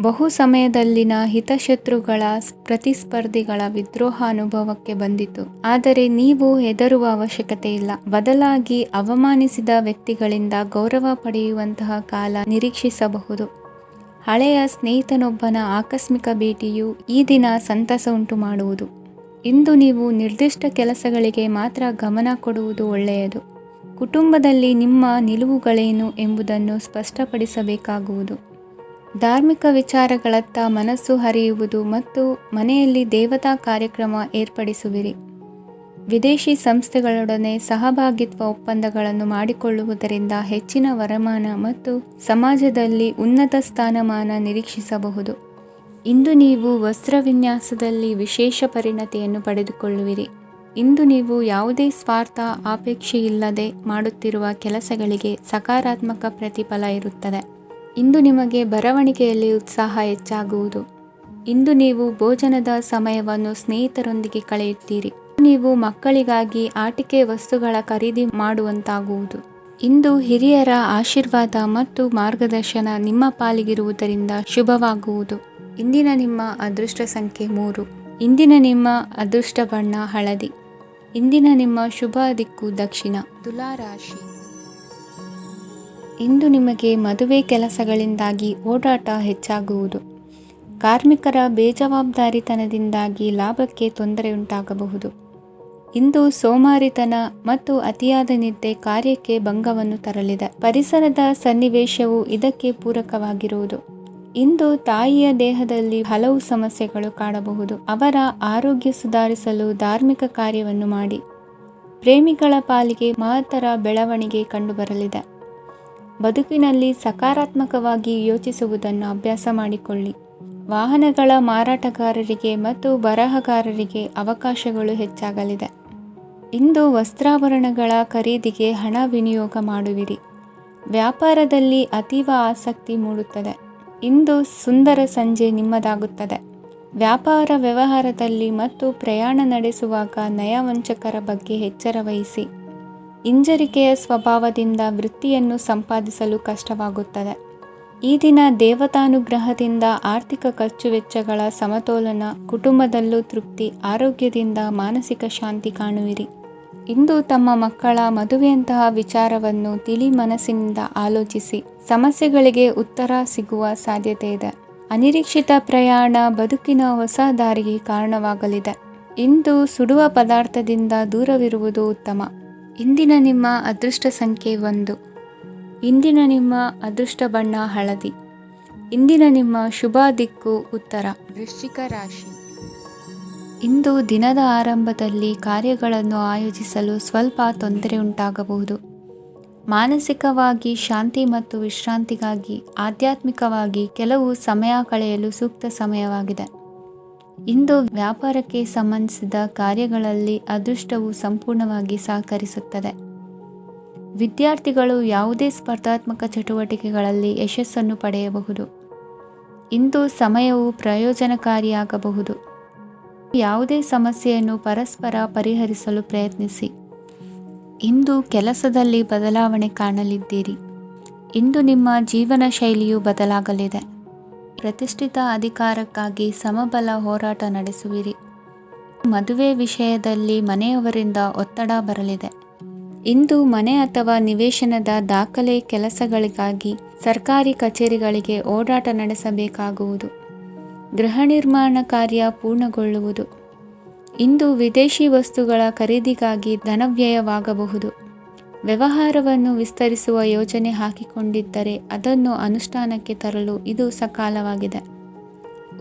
ಬಹು ಸಮಯದಲ್ಲಿನ ಹಿತಶತ್ರುಗಳ ಪ್ರತಿಸ್ಪರ್ಧಿಗಳ ವಿದ್ರೋಹ ಅನುಭವಕ್ಕೆ ಬಂದಿತು. ಆದರೆ ನೀವು ಹೆದರುವ ಅವಶ್ಯಕತೆ ಇಲ್ಲ. ಬದಲಾಗಿ ಅವಮಾನಿಸಿದ ವ್ಯಕ್ತಿಗಳಿಂದ ಗೌರವ ಪಡೆಯುವಂತಹ ಕಾಲ ನಿರೀಕ್ಷಿಸಬಹುದು. ಹಳೆಯ ಸ್ನೇಹಿತನೊಬ್ಬನ ಆಕಸ್ಮಿಕ ಭೇಟಿಯು ಈ ದಿನ ಸಂತಸ ಉಂಟು ಮಾಡುವುದು. ಇಂದು ನೀವು ನಿರ್ದಿಷ್ಟ ಕೆಲಸಗಳಿಗೆ ಮಾತ್ರ ಗಮನ ಕೊಡುವುದು ಒಳ್ಳೆಯದು. ಕುಟುಂಬದಲ್ಲಿ ನಿಮ್ಮ ನಿಲುವುಗಳೇನು ಎಂಬುದನ್ನು ಸ್ಪಷ್ಟಪಡಿಸಬೇಕಾಗುವುದು. ಧಾರ್ಮಿಕ ವಿಚಾರಗಳತ್ತ ಮನಸ್ಸು ಹರಿಯುವುದು ಮತ್ತು ಮನೆಯಲ್ಲಿ ದೇವತಾ ಕಾರ್ಯಕ್ರಮ ಏರ್ಪಡಿಸುವಿರಿ. ವಿದೇಶಿ ಸಂಸ್ಥೆಗಳೊಡನೆ ಸಹಭಾಗಿತ್ವ ಒಪ್ಪಂದಗಳನ್ನು ಮಾಡಿಕೊಳ್ಳುವುದರಿಂದ ಹೆಚ್ಚಿನ ವರಮಾನ ಮತ್ತು ಸಮಾಜದಲ್ಲಿ ಉನ್ನತ ಸ್ಥಾನಮಾನ ನಿರೀಕ್ಷಿಸಬಹುದು. ಇಂದು ನೀವು ವಸ್ತ್ರವಿನ್ಯಾಸದಲ್ಲಿ ವಿಶೇಷ ಪರಿಣತಿಯನ್ನು ಪಡೆದುಕೊಳ್ಳುವಿರಿ. ಇಂದು ನೀವು ಯಾವುದೇ ಸ್ವಾರ್ಥ ಅಪೇಕ್ಷೆಯಿಲ್ಲದೆ ಮಾಡುತ್ತಿರುವ ಕೆಲಸಗಳಿಗೆ ಸಕಾರಾತ್ಮಕ ಪ್ರತಿಫಲ ಇರುತ್ತದೆ. ಇಂದು ನಿಮಗೆ ಬರವಣಿಗೆಯಲ್ಲಿ ಉತ್ಸಾಹ ಹೆಚ್ಚಾಗುವುದು. ಇಂದು ನೀವು ಭೋಜನದ ಸಮಯವನ್ನು ಸ್ನೇಹಿತರೊಂದಿಗೆ ಕಳೆಯುತ್ತೀರಿ. ನೀವು ಮಕ್ಕಳಿಗಾಗಿ ಆಟಿಕೆ ವಸ್ತುಗಳ ಖರೀದಿ ಮಾಡುವಂತಾಗುವುದು. ಇಂದು ಹಿರಿಯರ ಆಶೀರ್ವಾದ ಮತ್ತು ಮಾರ್ಗದರ್ಶನ ನಿಮ್ಮ ಪಾಲಿಗಿರುವುದರಿಂದ ಶುಭವಾಗುವುದು. ಇಂದಿನ ನಿಮ್ಮ ಅದೃಷ್ಟ ಸಂಖ್ಯೆ 3. ಇಂದಿನ ನಿಮ್ಮ ಅದೃಷ್ಟ ಬಣ್ಣ ಹಳದಿ. ಇಂದಿನ ನಿಮ್ಮ ಶುಭ ದಿಕ್ಕು ದಕ್ಷಿಣ. ತುಲಾ ರಾಶಿ. ಇಂದು ನಿಮಗೆ ಮದುವೆ ಕೆಲಸಗಳಿಂದಾಗಿ ಓಡಾಟ ಹೆಚ್ಚಾಗುವುದು. ಕಾರ್ಮಿಕರ ಬೇಜವಾಬ್ದಾರಿತನದಿಂದಾಗಿ ಲಾಭಕ್ಕೆ ತೊಂದರೆಯುಂಟಾಗಬಹುದು. ಇಂದು ಸೋಮಾರಿತನ ಮತ್ತು ಅತಿಯಾದ ನಿದ್ದೆ ಕಾರ್ಯಕ್ಕೆ ಭಂಗವನ್ನು ತರಲಿದೆ. ಪರಿಸರದ ಸನ್ನಿವೇಶವು ಇದಕ್ಕೆ ಪೂರಕವಾಗಿರುವುದು. ಇಂದು ತಾಯಿಯ ದೇಹದಲ್ಲಿ ಹಲವು ಸಮಸ್ಯೆಗಳು ಕಾಡಬಹುದು. ಅವರ ಆರೋಗ್ಯ ಸುಧಾರಿಸಲು ಧಾರ್ಮಿಕ ಕಾರ್ಯವನ್ನು ಮಾಡಿ. ಪ್ರೇಮಿಗಳ ಪಾಲಿಗೆ ಮಹತ್ತರ ಬೆಳವಣಿಗೆ ಕಂಡುಬರಲಿದೆ. ಬದುಕಿನಲ್ಲಿ ಸಕಾರಾತ್ಮಕವಾಗಿ ಯೋಚಿಸುವುದನ್ನು ಅಭ್ಯಾಸ ಮಾಡಿಕೊಳ್ಳಿ. ವಾಹನಗಳ ಮಾರಾಟಗಾರರಿಗೆ ಮತ್ತು ಬರಹಗಾರರಿಗೆ ಅವಕಾಶಗಳು ಹೆಚ್ಚಾಗಲಿದೆ. ಇಂದು ವಸ್ತ್ರಾಭರಣಗಳ ಖರೀದಿಗೆ ಹಣ ವಿನಿಯೋಗ ಮಾಡುವಿರಿ. ವ್ಯಾಪಾರದಲ್ಲಿ ಅತೀವ ಆಸಕ್ತಿ ಮೂಡುತ್ತದೆ. ಇಂದು ಸುಂದರ ಸಂಜೆ ನಿಮ್ಮದಾಗುತ್ತದೆ. ವ್ಯಾಪಾರ ವ್ಯವಹಾರದಲ್ಲಿ ಮತ್ತು ಪ್ರಯಾಣ ನಡೆಸುವಾಗ ನಯವಂಚಕರ ಬಗ್ಗೆ ಎಚ್ಚರ ವಹಿಸಿ. ಹಿಂಜರಿಕೆಯ ಸ್ವಭಾವದಿಂದ ವೃತ್ತಿಯನ್ನು ಸಂಪಾದಿಸಲು ಕಷ್ಟವಾಗುತ್ತದೆ. ಈ ದಿನ ದೇವತಾನುಗ್ರಹದಿಂದ ಆರ್ಥಿಕ ಖರ್ಚು ವೆಚ್ಚಗಳ ಸಮತೋಲನ, ಕುಟುಂಬದಲ್ಲೂ ತೃಪ್ತಿ, ಆರೋಗ್ಯದಿಂದ ಮಾನಸಿಕ ಶಾಂತಿ ಕಾಣುವಿರಿ. ಇಂದು ತಮ್ಮ ಮಕ್ಕಳ ಮದುವೆಯಂತಹ ವಿಚಾರವನ್ನು ತಿಳಿ ಮನಸ್ಸಿನಿಂದ ಆಲೋಚಿಸಿ. ಸಮಸ್ಯೆಗಳಿಗೆ ಉತ್ತರ ಸಿಗುವ ಸಾಧ್ಯತೆ ಇದೆ. ಅನಿರೀಕ್ಷಿತ ಪ್ರಯಾಣ ಬದುಕಿನ ಹೊಸ ದಾರಿಗೆ ಕಾರಣವಾಗಲಿದೆ. ಇಂದು ಸುಡುವ ಪದಾರ್ಥದಿಂದ ದೂರವಿರುವುದು ಉತ್ತಮ. ಇಂದಿನ ನಿಮ್ಮ ಅದೃಷ್ಟ ಸಂಖ್ಯೆ 1. ಇಂದಿನ ನಿಮ್ಮ ಅದೃಷ್ಟ ಬಣ್ಣ ಹಳದಿ. ಇಂದಿನ ನಿಮ್ಮ ಶುಭ ದಿಕ್ಕು ಉತ್ತರ. ವೃಶ್ಚಿಕ ರಾಶಿ. ಇಂದು ದಿನದ ಆರಂಭದಲ್ಲಿ ಕಾರ್ಯಗಳನ್ನು ಆಯೋಜಿಸಲು ಸ್ವಲ್ಪ ತೊಂದರೆ ಉಂಟಾಗಬಹುದು. ಮಾನಸಿಕವಾಗಿ ಶಾಂತಿ ಮತ್ತು ವಿಶ್ರಾಂತಿಗಾಗಿ ಆಧ್ಯಾತ್ಮಿಕವಾಗಿ ಕೆಲವು ಸಮಯ ಕಳೆಯಲು ಸೂಕ್ತ ಸಮಯವಾಗಿದೆ. ಇಂದು ವ್ಯಾಪಾರಕ್ಕೆ ಸಂಬಂಧಿಸಿದ ಕಾರ್ಯಗಳಲ್ಲಿ ಅದೃಷ್ಟವು ಸಂಪೂರ್ಣವಾಗಿ ಸಹಕರಿಸುತ್ತದೆ. ವಿದ್ಯಾರ್ಥಿಗಳು ಯಾವುದೇ ಸ್ಪರ್ಧಾತ್ಮಕ ಚಟುವಟಿಕೆಗಳಲ್ಲಿ ಯಶಸ್ಸನ್ನು ಪಡೆಯಬಹುದು. ಇಂದು ಸಮಯವು ಪ್ರಯೋಜನಕಾರಿಯಾಗಬಹುದು. ಯಾವುದೇ ಸಮಸ್ಯೆಯನ್ನು ಪರಸ್ಪರ ಪರಿಹರಿಸಲು ಪ್ರಯತ್ನಿಸಿ. ಇಂದು ಕೆಲಸದಲ್ಲಿ ಬದಲಾವಣೆ ಕಾಣಲಿದ್ದೀರಿ. ಇಂದು ನಿಮ್ಮ ಜೀವನ ಶೈಲಿಯು ಬದಲಾಗಲಿದೆ. ಪ್ರತಿಷ್ಠಿತ ಅಧಿಕಾರಕ್ಕಾಗಿ ಸಮಬಲ ಹೋರಾಟ ನಡೆಸುವಿರಿ. ಮದುವೆ ವಿಷಯದಲ್ಲಿ ಮನೆಯವರಿಂದ ಒತ್ತಡ ಬರಲಿದೆ. ಇಂದು ಮನೆ ಅಥವಾ ನಿವೇಶನದ ದಾಖಲೆ ಕೆಲಸಗಳಿಗಾಗಿ ಸರ್ಕಾರಿ ಕಚೇರಿಗಳಿಗೆ ಓಡಾಟ ನಡೆಸಬೇಕಾಗುವುದು. ಗೃಹ ನಿರ್ಮಾಣ ಕಾರ್ಯ ಪೂರ್ಣಗೊಳ್ಳುವುದು. ಇಂದು ವಿದೇಶಿ ವಸ್ತುಗಳ ಖರೀದಿಗಾಗಿ ಧನವ್ಯಯವಾಗಬಹುದು. ವ್ಯವಹಾರವನ್ನು ವಿಸ್ತರಿಸುವ ಯೋಜನೆ ಹಾಕಿಕೊಂಡಿದ್ದರೆ ಅದನ್ನು ಅನುಷ್ಠಾನಕ್ಕೆ ತರಲು ಇದು ಸಕಾಲವಾಗಿದೆ.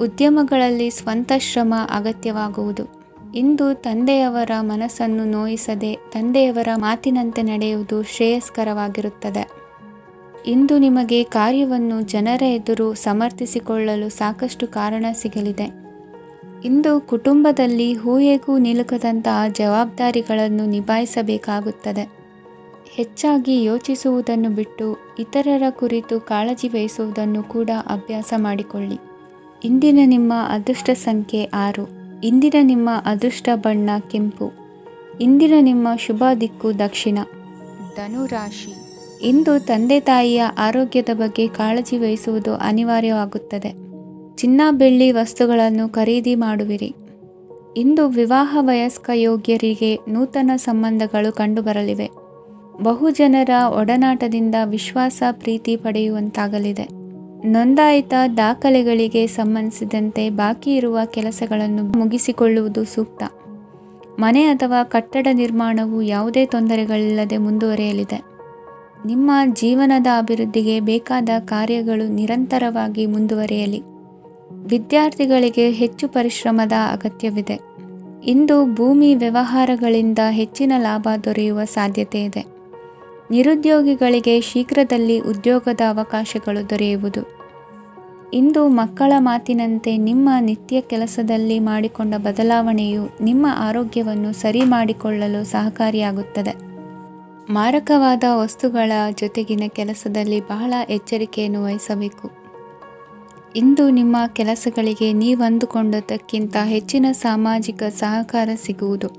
ಉದ್ಯಮಗಳಲ್ಲಿ ಸ್ವಂತ ಶ್ರಮ ಅಗತ್ಯವಾಗುವುದು. ಇಂದು ತಂದೆಯವರ ಮನಸ್ಸನ್ನು ನೋಯಿಸದೆ ತಂದೆಯವರ ಮಾತಿನಂತೆ ನಡೆಯುವುದು ಶ್ರೇಯಸ್ಕರವಾಗಿರುತ್ತದೆ. ಇಂದು ನಿಮಗೆ ಕಾರ್ಯವನ್ನು ಜನರ ಎದುರು ಸಮರ್ಥಿಸಿಕೊಳ್ಳಲು ಸಾಕಷ್ಟು ಕಾರಣ ಸಿಗಲಿದೆ. ಇಂದು ಕುಟುಂಬದಲ್ಲಿ ಹೂಹೆಗೂ ನಿಲುಕದಂತಹ ಜವಾಬ್ದಾರಿಗಳನ್ನು ನಿಭಾಯಿಸಬೇಕಾಗುತ್ತದೆ. ಹೆಚ್ಚಾಗಿ ಯೋಚಿಸುವುದನ್ನು ಬಿಟ್ಟು ಇತರರ ಕುರಿತು ಕಾಳಜಿ ವಹಿಸುವುದನ್ನು ಕೂಡ ಅಭ್ಯಾಸ ಮಾಡಿಕೊಳ್ಳಿ. ಇಂದಿನ ನಿಮ್ಮ ಅದೃಷ್ಟ ಸಂಖ್ಯೆ 6. ಇಂದಿನ ನಿಮ್ಮ ಅದೃಷ್ಟ ಬಣ್ಣ ಕೆಂಪು. ಇಂದಿನ ನಿಮ್ಮ ಶುಭ ದಿಕ್ಕು ದಕ್ಷಿಣ. ಧನುರಾಶಿ. ಇಂದು ತಂದೆ ತಾಯಿಯ ಆರೋಗ್ಯದ ಬಗ್ಗೆ ಕಾಳಜಿ ವಹಿಸುವುದು ಅನಿವಾರ್ಯವಾಗುತ್ತದೆ. ಚಿನ್ನ ಬೆಳ್ಳಿ ವಸ್ತುಗಳನ್ನು ಖರೀದಿ ಮಾಡುವಿರಿ. ಇಂದು ವಿವಾಹ ವಯಸ್ಕ ಯೋಗ್ಯರಿಗೆ ನೂತನ ಸಂಬಂಧಗಳು ಕಂಡುಬರಲಿವೆ. ಬಹುಜನರ ಒಡನಾಟದಿಂದ ವಿಶ್ವಾಸ ಪ್ರೀತಿ ಪಡೆಯುವಂತಾಗಲಿದೆ. ನೋಂದಾಯಿತ ದಾಖಲೆಗಳಿಗೆ ಸಂಬಂಧಿಸಿದಂತೆ ಬಾಕಿ ಇರುವ ಕೆಲಸಗಳನ್ನು ಮುಗಿಸಿಕೊಳ್ಳುವುದು ಸೂಕ್ತ. ಮನೆ ಅಥವಾ ಕಟ್ಟಡ ನಿರ್ಮಾಣವು ಯಾವುದೇ ತೊಂದರೆಗಳಿಲ್ಲದೆ ಮುಂದುವರಿಯಲಿದೆ. ನಿಮ್ಮ ಜೀವನದ ಅಭಿವೃದ್ಧಿಗೆ ಬೇಕಾದ ಕಾರ್ಯಗಳು ನಿರಂತರವಾಗಿ ಮುಂದುವರಿಯಲಿ. ವಿದ್ಯಾರ್ಥಿಗಳಿಗೆ ಹೆಚ್ಚು ಪರಿಶ್ರಮದ ಅಗತ್ಯವಿದೆ. ಇಂದು ಭೂಮಿ ವ್ಯವಹಾರಗಳಿಂದ ಹೆಚ್ಚಿನ ಲಾಭ ದೊರೆಯುವ ಸಾಧ್ಯತೆ ಇದೆ. ನಿರುದ್ಯೋಗಿಗಳಿಗೆ ಶೀಘ್ರದಲ್ಲಿ ಉದ್ಯೋಗದ ಅವಕಾಶಗಳು ದೊರೆಯುವುದು. ಇಂದು ಮಕ್ಕಳ ಮಾತಿನಂತೆ ನಿಮ್ಮ ನಿತ್ಯ ಕೆಲಸದಲ್ಲಿ ಮಾಡಿಕೊಂಡ ಬದಲಾವಣೆಯು ನಿಮ್ಮ ಆರೋಗ್ಯವನ್ನು ಸರಿ ಮಾಡಿಕೊಳ್ಳಲು ಸಹಕಾರಿಯಾಗುತ್ತದೆ. ಮಾರಕವಾದ ವಸ್ತುಗಳ ಜೊತೆಗಿನ ಕೆಲಸದಲ್ಲಿ ಬಹಳ ಎಚ್ಚರಿಕೆಯನ್ನು ವಹಿಸಬೇಕು. ಇಂದು ನಿಮ್ಮ ಕೆಲಸಗಳಿಗೆ ನೀವಂದುಕೊಂಡದ್ದಕ್ಕಿಂತ ಹೆಚ್ಚಿನ ಸಾಮಾಜಿಕ ಸಹಕಾರ ಸಿಗುವುದು.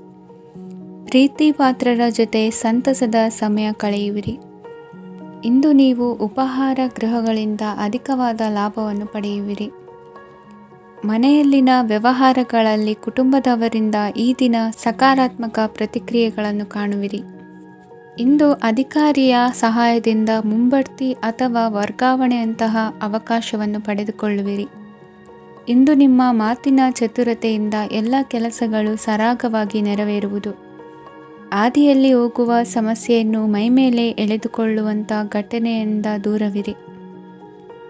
ಪ್ರೀತಿ ಪಾತ್ರರ ಜೊತೆ ಸಂತಸದ ಸಮಯ ಕಳೆಯುವಿರಿ. ಇಂದು ನೀವು ಉಪಹಾರ ಗೃಹಗಳಿಂದ ಅಧಿಕವಾದ ಲಾಭವನ್ನು ಪಡೆಯುವಿರಿ. ಮನೆಯಲ್ಲಿನ ವ್ಯವಹಾರಗಳಲ್ಲಿ ಕುಟುಂಬದವರಿಂದ ಈ ದಿನ ಸಕಾರಾತ್ಮಕ ಪ್ರತಿಕ್ರಿಯೆಗಳನ್ನು ಕಾಣುವಿರಿ. ಇಂದು ಅಧಿಕಾರಿಯ ಸಹಾಯದಿಂದ ಮುಂಬಡ್ತಿ ಅಥವಾ ವರ್ಗಾವಣೆಯಂತಹ ಅವಕಾಶವನ್ನು ಪಡೆದುಕೊಳ್ಳುವಿರಿ. ಇಂದು ನಿಮ್ಮ ಮಾತಿನ ಚತುರತೆಯಿಂದ ಎಲ್ಲ ಕೆಲಸಗಳು ಸರಾಗವಾಗಿ ನೆರವೇರುವುದು. ಹಾದಿಯಲ್ಲಿ ಹೋಗುವ ಸಮಸ್ಯೆಯನ್ನು ಮೈಮೇಲೆ ಎಳೆದುಕೊಳ್ಳುವಂಥ ಘಟನೆಯಿಂದ ದೂರವಿರಿ.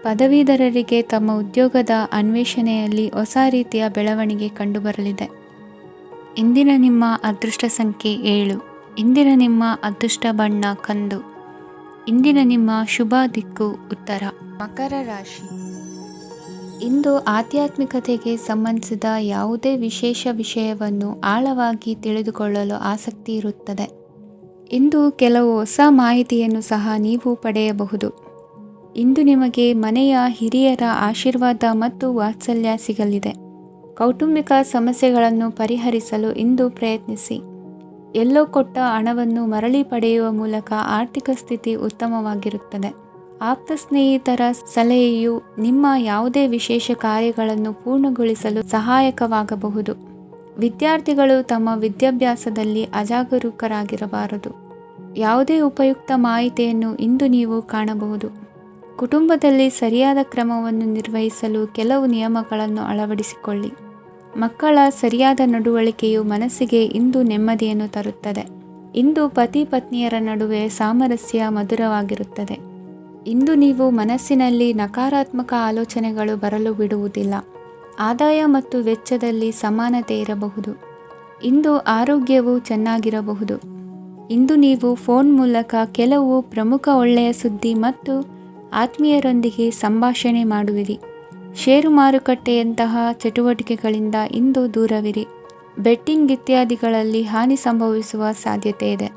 ಪದವೀಧರರಿಗೆ ತಮ್ಮ ಉದ್ಯೋಗದ ಅನ್ವೇಷಣೆಯಲ್ಲಿ ಹೊಸ ರೀತಿಯ ಬೆಳವಣಿಗೆ ಕಂಡುಬರಲಿದೆ. ಇಂದಿನ ನಿಮ್ಮ ಅದೃಷ್ಟ ಸಂಖ್ಯೆ 7. ಇಂದಿನ ನಿಮ್ಮ ಅದೃಷ್ಟ ಬಣ್ಣ ಕಂದು. ಇಂದಿನ ನಿಮ್ಮ ಶುಭ ದಿಕ್ಕು ಉತ್ತರ. ಮಕರ ರಾಶಿ. ಇಂದು ಆಧ್ಯಾತ್ಮಿಕತೆಗೆ ಸಂಬಂಧಿಸಿದ ಯಾವುದೇ ವಿಶೇಷ ವಿಷಯವನ್ನು ಆಳವಾಗಿ ತಿಳಿದುಕೊಳ್ಳಲು ಆಸಕ್ತಿ ಇರುತ್ತದೆ. ಇಂದು ಕೆಲವು ಹೊಸ ಮಾಹಿತಿಯನ್ನು ಸಹ ನೀವು ಪಡೆಯಬಹುದು. ಇಂದು ನಿಮಗೆ ಮನೆಯ ಹಿರಿಯರ ಆಶೀರ್ವಾದ ಮತ್ತು ವಾತ್ಸಲ್ಯ ಸಿಗಲಿದೆ. ಕೌಟುಂಬಿಕ ಸಮಸ್ಯೆಗಳನ್ನು ಪರಿಹರಿಸಲು ಇಂದು ಪ್ರಯತ್ನಿಸಿ. ಎಲ್ಲೋ ಕೊಟ್ಟ ಹಣವನ್ನು ಮರಳಿ ಪಡೆಯುವ ಮೂಲಕ ಆರ್ಥಿಕ ಸ್ಥಿತಿ ಉತ್ತಮವಾಗಿರುತ್ತದೆ. ಆಪ್ತ ಸ್ನೇಹಿತರ ಸಲಹೆಯು ನಿಮ್ಮ ಯಾವುದೇ ವಿಶೇಷ ಕಾರ್ಯಗಳನ್ನು ಪೂರ್ಣಗೊಳಿಸಲು ಸಹಾಯಕವಾಗಬಹುದು. ವಿದ್ಯಾರ್ಥಿಗಳು ತಮ್ಮ ವಿದ್ಯಾಭ್ಯಾಸದಲ್ಲಿ ಅಜಾಗರೂಕರಾಗಿರಬಾರದು. ಯಾವುದೇ ಉಪಯುಕ್ತ ಮಾಹಿತಿಯನ್ನು ಇಂದು ನೀವು ಕಾಣಬಹುದು. ಕುಟುಂಬದಲ್ಲಿ ಸರಿಯಾದ ಕ್ರಮವನ್ನು ನಿರ್ವಹಿಸಲು ಕೆಲವು ನಿಯಮಗಳನ್ನು ಅಳವಡಿಸಿಕೊಳ್ಳಿ. ಮಕ್ಕಳ ಸರಿಯಾದ ನಡವಳಿಕೆಯು ಮನಸ್ಸಿಗೆ ಇಂದು ನೆಮ್ಮದಿಯನ್ನು ತರುತ್ತದೆ. ಇಂದು ಪತಿ ಪತ್ನಿಯರ ನಡುವೆ ಸಾಮರಸ್ಯ ಮಧುರವಾಗಿರುತ್ತದೆ. ಇಂದು ನೀವು ಮನಸ್ಸಿನಲ್ಲಿ ನಕಾರಾತ್ಮಕ ಆಲೋಚನೆಗಳು ಬರಲು ಬಿಡುವುದಿಲ್ಲ. ಆದಾಯ ಮತ್ತು ವೆಚ್ಚದಲ್ಲಿ ಸಮಾನತೆ ಇರಬಹುದು. ಇಂದು ಆರೋಗ್ಯವು ಚೆನ್ನಾಗಿರಬಹುದು. ಇಂದು ನೀವು ಫೋನ್ ಮೂಲಕ ಕೆಲವು ಪ್ರಮುಖ ಒಳ್ಳೆಯ ಸುದ್ದಿ ಮತ್ತು ಆತ್ಮೀಯರೊಂದಿಗೆ ಸಂಭಾಷಣೆ ಮಾಡುವಿರಿ. ಷೇರು ಮಾರುಕಟ್ಟೆಯಂತಹ ಚಟುವಟಿಕೆಗಳಿಂದ ಇಂದು ದೂರವಿರಿ. ಬೆಟ್ಟಿಂಗ್ ಇತ್ಯಾದಿಗಳಲ್ಲಿ ಹಾನಿ ಸಂಭವಿಸುವ ಸಾಧ್ಯತೆ ಇದೆ.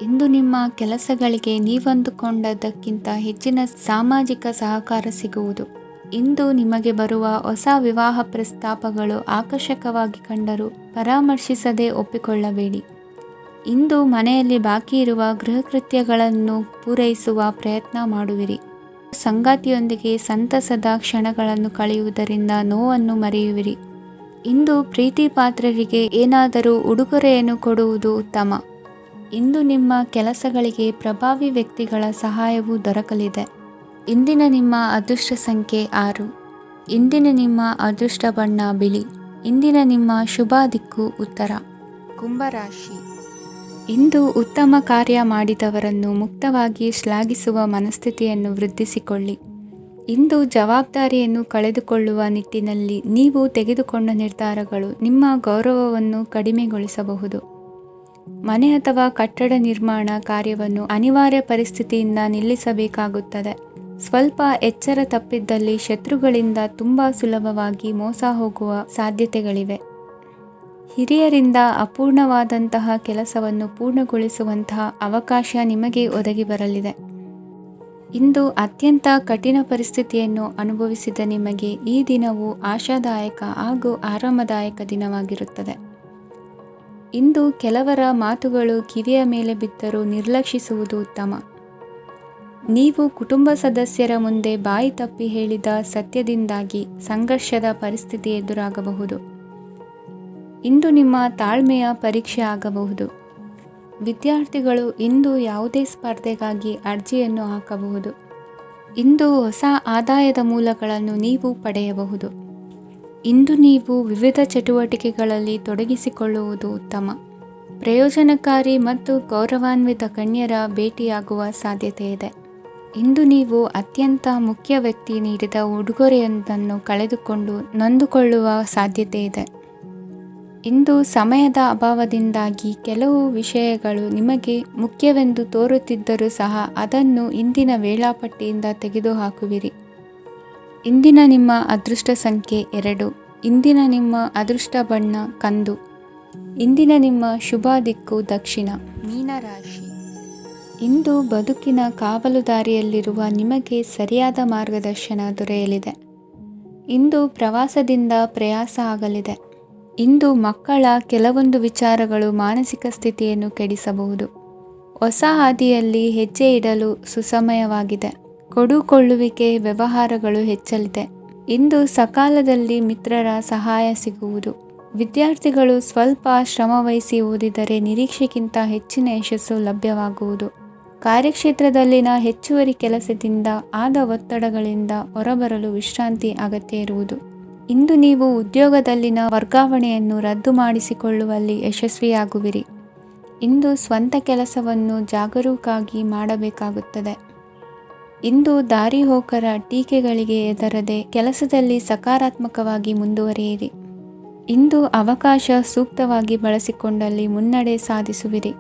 ಇಂದು ನಿಮ್ಮ ಕೆಲಸಗಳಿಗೆ ನೀವಂದುಕೊಂಡದ್ದಕ್ಕಿಂತ ಹೆಚ್ಚಿನ ಸಾಮಾಜಿಕ ಸಹಕಾರ ಸಿಗುವುದು. ಇಂದು ನಿಮಗೆ ಬರುವ ಹೊಸ ವಿವಾಹ ಪ್ರಸ್ತಾಪಗಳು ಆಕರ್ಷಕವಾಗಿ ಕಂಡರೂ ಪರಾಮರ್ಶಿಸದೆ ಒಪ್ಪಿಕೊಳ್ಳಬೇಡಿ. ಇಂದು ಮನೆಯಲ್ಲಿ ಬಾಕಿ ಇರುವ ಗೃಹಕೃತ್ಯಗಳನ್ನು ಪೂರೈಸುವ ಪ್ರಯತ್ನ ಮಾಡುವಿರಿ. ಸಂಗಾತಿಯೊಂದಿಗೆ ಸಂತಸದ ಕ್ಷಣಗಳನ್ನು ಕಳೆಯುವುದರಿಂದ ನೋವನ್ನು ಮರೆಯುವಿರಿ. ಇಂದು ಪ್ರೀತಿ ಪಾತ್ರರಿಗೆ ಏನಾದರೂ ಉಡುಗೊರೆಯನ್ನು ಕೊಡುವುದು ಉತ್ತಮ. ಇಂದು ನಿಮ್ಮ ಕೆಲಸಗಳಿಗೆ ಪ್ರಭಾವಿ ವ್ಯಕ್ತಿಗಳ ಸಹಾಯವು ದೊರಕಲಿದೆ. ಇಂದಿನ ನಿಮ್ಮ ಅದೃಷ್ಟ ಸಂಖ್ಯೆ 6. ಇಂದಿನ ನಿಮ್ಮ ಅದೃಷ್ಟ ಬಣ್ಣ ಬಿಳಿ. ಇಂದಿನ ನಿಮ್ಮ ಶುಭ ದಿಕ್ಕು ಉತ್ತರ. ಕುಂಭರಾಶಿ. ಇಂದು ಉತ್ತಮ ಕಾರ್ಯ ಮಾಡಿದವರನ್ನು ಮುಕ್ತವಾಗಿ ಶ್ಲಾಘಿಸುವ ಮನಸ್ಥಿತಿಯನ್ನು ವೃದ್ಧಿಸಿಕೊಳ್ಳಿ. ಇಂದು ಜವಾಬ್ದಾರಿಯನ್ನು ಕಳೆದುಕೊಳ್ಳುವ ನಿಟ್ಟಿನಲ್ಲಿ ನೀವು ತೆಗೆದುಕೊಂಡ ನಿರ್ಧಾರಗಳು ನಿಮ್ಮ ಗೌರವವನ್ನು ಕಡಿಮೆಗೊಳಿಸಬಹುದು. ಮನೆ ಅಥವಾ ಕಟ್ಟಡ ನಿರ್ಮಾಣ ಕಾರ್ಯವನ್ನು ಅನಿವಾರ್ಯ ಪರಿಸ್ಥಿತಿಯಿಂದ ನಿಲ್ಲಿಸಬೇಕಾಗುತ್ತದೆ. ಸ್ವಲ್ಪ ಎಚ್ಚರ ತಪ್ಪಿದ್ದಲ್ಲಿ ಶತ್ರುಗಳಿಂದ ತುಂಬ ಸುಲಭವಾಗಿ ಮೋಸ ಹೋಗುವ ಸಾಧ್ಯತೆಗಳಿವೆ. ಹಿರಿಯರಿಂದ ಅಪೂರ್ಣವಾದಂತಹ ಕೆಲಸವನ್ನು ಪೂರ್ಣಗೊಳಿಸುವಂತಹ ಅವಕಾಶ ನಿಮಗೆ ಒದಗಿ ಬರಲಿದೆ. ಇಂದು ಅತ್ಯಂತ ಕಠಿಣ ಪರಿಸ್ಥಿತಿಯನ್ನು ಅನುಭವಿಸಿದ ನಿಮಗೆ ಈ ದಿನವು ಆಶಾದಾಯಕ ಹಾಗೂ ಆರಾಮದಾಯಕ ದಿನವಾಗಿರುತ್ತದೆ. ಇಂದು ಕೆಲವರ ಮಾತುಗಳು ಕಿವಿಯ ಮೇಲೆ ಬಿದ್ದರೂ ನಿರ್ಲಕ್ಷಿಸುವುದು ಉತ್ತಮ. ನೀವು ಕುಟುಂಬ ಸದಸ್ಯರ ಮುಂದೆ ಬಾಯಿ ತಪ್ಪಿ ಹೇಳಿದ ಸತ್ಯದಿಂದಾಗಿ ಸಂಘರ್ಷದ ಪರಿಸ್ಥಿತಿ ಎದುರಾಗಬಹುದು. ಇಂದು ನಿಮ್ಮ ತಾಳ್ಮೆಯ ಪರೀಕ್ಷೆ ಆಗಬಹುದು. ವಿದ್ಯಾರ್ಥಿಗಳು ಇಂದು ಯಾವುದೇ ಸ್ಪರ್ಧೆಗಾಗಿ ಅರ್ಜಿಯನ್ನು ಹಾಕಬಹುದು. ಇಂದು ಹೊಸ ಆದಾಯದ ಮೂಲಗಳನ್ನು ನೀವು ಪಡೆಯಬಹುದು. ಇಂದು ನೀವು ವಿವಿಧ ಚಟುವಟಿಕೆಗಳಲ್ಲಿ ತೊಡಗಿಸಿಕೊಳ್ಳುವುದು ಉತ್ತಮ. ಪ್ರಯೋಜನಕಾರಿ ಮತ್ತು ಗೌರವಾನ್ವಿತ ಗಣ್ಯರ ಭೇಟಿಯಾಗುವ ಸಾಧ್ಯತೆ ಇದೆ. ಇಂದು ನೀವು ಅತ್ಯಂತ ಮುಖ್ಯ ವ್ಯಕ್ತಿ ನೀಡಿದ ಉಡುಗೊರೆಯೊಂದನ್ನು ಕಳೆದುಕೊಂಡು ನೊಂದುಕೊಳ್ಳುವ ಸಾಧ್ಯತೆ ಇದೆ. ಇಂದು ಸಮಯದ ಅಭಾವದಿಂದಾಗಿ ಕೆಲವು ವಿಷಯಗಳು ನಿಮಗೆ ಮುಖ್ಯವೆಂದು ತೋರುತ್ತಿದ್ದರೂ ಸಹ ಅದನ್ನು ಇಂದಿನ ವೇಳಾಪಟ್ಟಿಯಿಂದ ತೆಗೆದುಹಾಕುವಿರಿ. ಇಂದಿನ ನಿಮ್ಮ ಅದೃಷ್ಟ ಸಂಖ್ಯೆ 2. ಇಂದಿನ ನಿಮ್ಮ ಅದೃಷ್ಟ ಬಣ್ಣ ಕಂದು. ಇಂದಿನ ನಿಮ್ಮ ಶುಭ ದಿಕ್ಕು ದಕ್ಷಿಣ. ಮೀನರಾಶಿ. ಇಂದು ಬದುಕಿನ ಕಾವಲುದಾರಿಯಲ್ಲಿರುವ ನಿಮಗೆ ಸರಿಯಾದ ಮಾರ್ಗದರ್ಶನ ದೊರೆಯಲಿದೆ. ಇಂದು ಪ್ರವಾಸದಿಂದ ಪ್ರಯಾಸ ಆಗಲಿದೆ. ಇಂದು ಮಕ್ಕಳ ಕೆಲವೊಂದು ವಿಚಾರಗಳು ಮಾನಸಿಕ ಸ್ಥಿತಿಯನ್ನು ಕೆಡಿಸಬಹುದು. ಹೊಸ ಹಾದಿಯಲ್ಲಿ ಹೆಜ್ಜೆ ಇಡಲು ಸುಸಮಯವಾಗಿದೆ. ಕೊಡುಕೊಳ್ಳುವಿಕೆ ವ್ಯವಹಾರಗಳು ಹೆಚ್ಚಲಿದೆ. ಇಂದು ಸಕಾಲದಲ್ಲಿ ಮಿತ್ರರ ಸಹಾಯ ಸಿಗುವುದು. ವಿದ್ಯಾರ್ಥಿಗಳು ಸ್ವಲ್ಪ ಶ್ರಮವಹಿಸಿ ಓದಿದರೆ ನಿರೀಕ್ಷೆಗಿಂತ ಹೆಚ್ಚಿನ ಯಶಸ್ಸು ಲಭ್ಯವಾಗುವುದು. ಕಾರ್ಯಕ್ಷೇತ್ರದಲ್ಲಿನ ಹೆಚ್ಚುವರಿ ಕೆಲಸದಿಂದ ಆದ ಒತ್ತಡಗಳಿಂದ ಹೊರಬರಲು ವಿಶ್ರಾಂತಿ ಅಗತ್ಯ ಇರುವುದು. ಇಂದು ನೀವು ಉದ್ಯೋಗದಲ್ಲಿನ ವರ್ಗಾವಣೆಯನ್ನು ರದ್ದು ಮಾಡಿಸಿಕೊಳ್ಳುವಲ್ಲಿ ಯಶಸ್ವಿಯಾಗುವಿರಿ. ಇಂದು ಸ್ವಂತ ಕೆಲಸವನ್ನು ಜಾಗರೂಕವಾಗಿ ಮಾಡಬೇಕಾಗುತ್ತದೆ. ಇಂದು ದಾರಿಹೋಕರ ಟೀಕೆಗಳಿಗೆ ಹೆದರದೆ ಕೆಲಸದಲ್ಲಿ ಸಕಾರಾತ್ಮಕವಾಗಿ ಮುಂದುವರಿಯಿರಿ. ಇಂದು ಅವಕಾಶ ಸೂಕ್ತವಾಗಿ ಬಳಸಿಕೊಂಡಲ್ಲಿ ಮುನ್ನಡೆ ಸಾಧಿಸುವಿರಿ.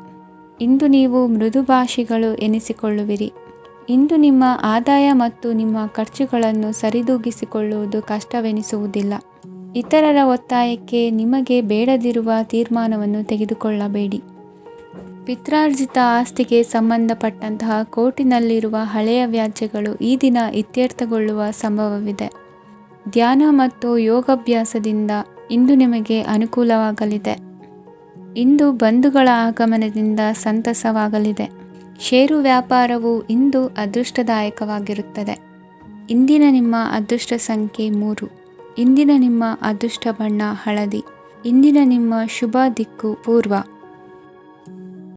ಇಂದು ನೀವು ಮೃದುಭಾಷಿಗಳು ಎನಿಸಿಕೊಳ್ಳುವಿರಿ. ಇಂದು ನಿಮ್ಮ ಆದಾಯ ಮತ್ತು ನಿಮ್ಮ ಖರ್ಚುಗಳನ್ನು ಸರಿದೂಗಿಸಿಕೊಳ್ಳುವುದು ಕಷ್ಟವೆನಿಸುವುದಿಲ್ಲ. ಇತರರ ಒತ್ತಾಯಕ್ಕೆ ನಿಮಗೆ ಬೇಡದಿರುವ ತೀರ್ಮಾನವನ್ನು ತೆಗೆದುಕೊಳ್ಳಬೇಡಿ. ಪಿತ್ರಾರ್ಜಿತ ಆಸ್ತಿಗೆ ಸಂಬಂಧಪಟ್ಟಂತಹ ಕೋರ್ಟಿನಲ್ಲಿರುವ ಹಳೆಯ ವ್ಯಾಜ್ಯಗಳು ಈ ದಿನ ಇತ್ಯರ್ಥಗೊಳ್ಳುವ ಸಂಭವವಿದೆ. ಧ್ಯಾನ ಮತ್ತು ಯೋಗಾಭ್ಯಾಸದಿಂದ ಇಂದು ನಿಮಗೆ ಅನುಕೂಲವಾಗಲಿದೆ. ಇಂದು ಬಂಧುಗಳ ಆಗಮನದಿಂದ ಸಂತಸವಾಗಲಿದೆ. ಷೇರು ವ್ಯಾಪಾರವು ಇಂದು ಅದೃಷ್ಟದಾಯಕವಾಗಿರುತ್ತದೆ. ಇಂದಿನ ನಿಮ್ಮ ಅದೃಷ್ಟ ಸಂಖ್ಯೆ 3. ಇಂದಿನ ನಿಮ್ಮ ಅದೃಷ್ಟ ಬಣ್ಣ ಹಳದಿ. ಇಂದಿನ ನಿಮ್ಮ ಶುಭ ದಿಕ್ಕು ಪೂರ್ವ.